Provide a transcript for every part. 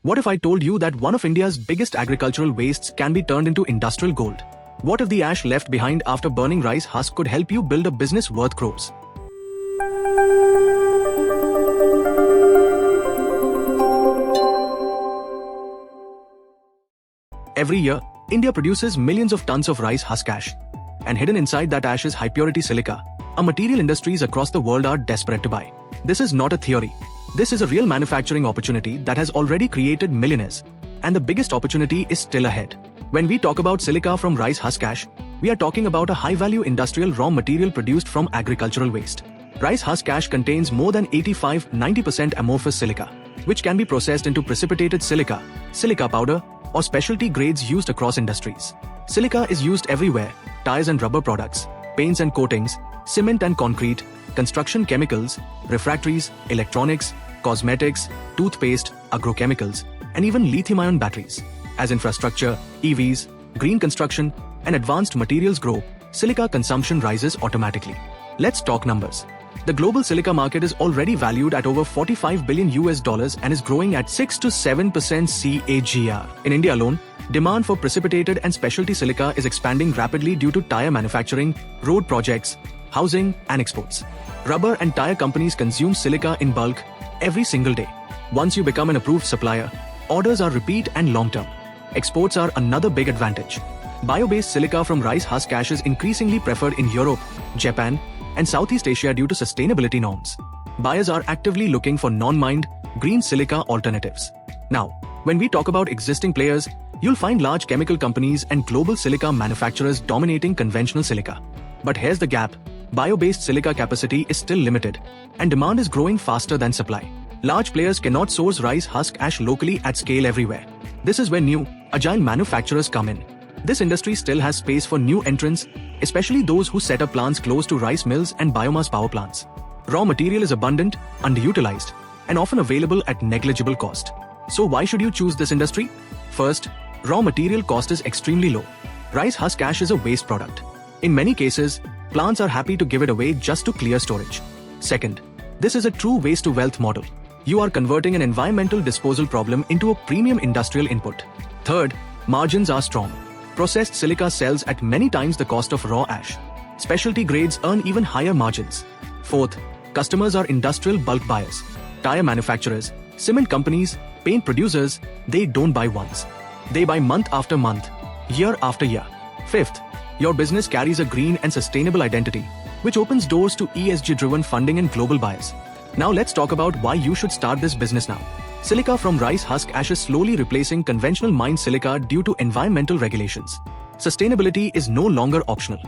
What if I told you that one of India's biggest agricultural wastes can be turned into industrial gold? What if the ash left behind after burning rice husk could help you build a business worth crores? Every year, India produces millions of tons of rice husk ash. And hidden inside that ash is high-purity silica, a material industries across the world are desperate to buy. This is not a theory. This is a real manufacturing opportunity that has already created millionaires. And the biggest opportunity is still ahead. When we talk about silica from rice husk ash, we are talking about a high-value industrial raw material produced from agricultural waste. Rice husk ash contains more than 85-90% amorphous silica, which can be processed into precipitated silica, silica powder, or specialty grades used across industries. Silica is used everywhere: tires and rubber products, paints and coatings, cement and concrete, construction chemicals, refractories, electronics, cosmetics, toothpaste, agrochemicals, and even lithium-ion batteries. As infrastructure, EVs, green construction, and advanced materials grow, silica consumption rises automatically. Let's talk numbers. The global silica market is already valued at over $45 billion and is growing at 6 to 7% CAGR. In India alone, demand for precipitated and specialty silica is expanding rapidly due to tire manufacturing, road projects, housing, and exports. Rubber and tire companies consume silica in bulk every single day. Once you become an approved supplier, orders are repeat and long-term. Exports are another big advantage. Bio-based silica from rice husk ash is increasingly preferred in Europe, Japan, and Southeast Asia due to sustainability norms. Buyers are actively looking for non-mined, green silica alternatives. Now, when we talk about existing players, you'll find large chemical companies and global silica manufacturers dominating conventional silica. But here's the gap: bio-based silica capacity is still limited, and demand is growing faster than supply. Large players cannot source rice husk ash locally at scale everywhere. This is where new, agile manufacturers come in. This industry still has space for new entrants, especially those who set up plants close to rice mills and biomass power plants. Raw material is abundant, underutilized, and often available at negligible cost. So why should you choose this industry? First, raw material cost is extremely low. Rice husk ash is a waste product. In many cases, plants are happy to give it away just to clear storage. Second, this is a true waste to wealth model. You are converting an environmental disposal problem into a premium industrial input. Third, margins are strong. Processed silica sells at many times the cost of raw ash. Specialty grades earn even higher margins. Fourth, customers are industrial bulk buyers. Tire manufacturers, cement companies, paint producers, they don't buy once. They buy month after month, year after year. Fifth, your business carries a green and sustainable identity, which opens doors to ESG-driven funding and global buyers. Now let's talk about why you should start this business now. Silica from rice husk ash is slowly replacing conventional mined silica due to environmental regulations. Sustainability is no longer optional.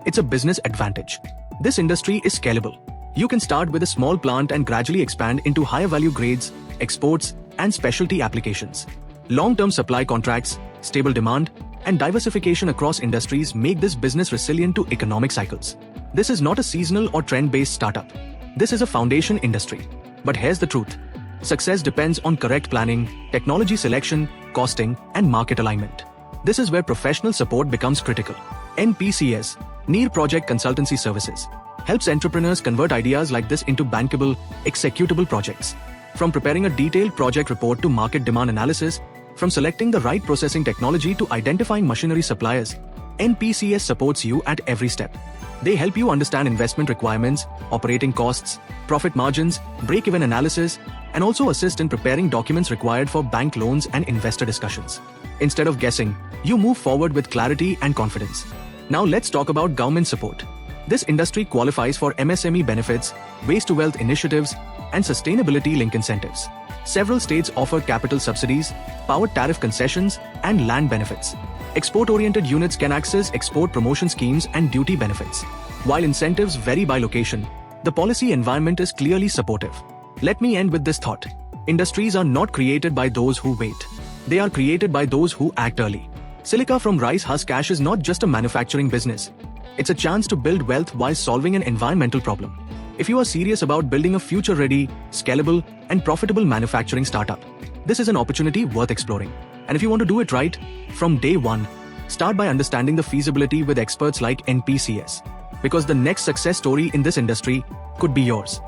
It's a business advantage. This industry is scalable. You can start with a small plant and gradually expand into higher value grades, exports, and specialty applications. Long-term supply contracts, stable demand, and diversification across industries make this business resilient to economic cycles. This is not a seasonal or trend-based startup. This is a foundation industry. But here's the truth. Success depends on correct planning, technology selection, costing, and market alignment. This is where professional support becomes critical. NPCS, Niir Project Consultancy Services, helps entrepreneurs convert ideas like this into bankable, executable projects. From preparing a detailed project report to market demand analysis, from selecting the right processing technology to identifying machinery suppliers, NPCS supports you at every step. They help you understand investment requirements, operating costs, profit margins, break-even analysis, and also assist in preparing documents required for bank loans and investor discussions. Instead of guessing, you move forward with clarity and confidence. Now let's talk about government support. This industry qualifies for MSME benefits, waste-to-wealth initiatives, and sustainability-linked incentives. Several states offer capital subsidies, power tariff concessions, and land benefits. Export-oriented units can access export promotion schemes and duty benefits. While incentives vary by location, the policy environment is clearly supportive. Let me end with this thought. Industries are not created by those who wait. They are created by those who act early. Silica from rice husk ash is not just a manufacturing business. It's a chance to build wealth while solving an environmental problem. If you are serious about building a future-ready, scalable, and profitable manufacturing startup, this is an opportunity worth exploring. And if you want to do it right, from day one, start by understanding the feasibility with experts like NPCS. Because the next success story in this industry could be yours.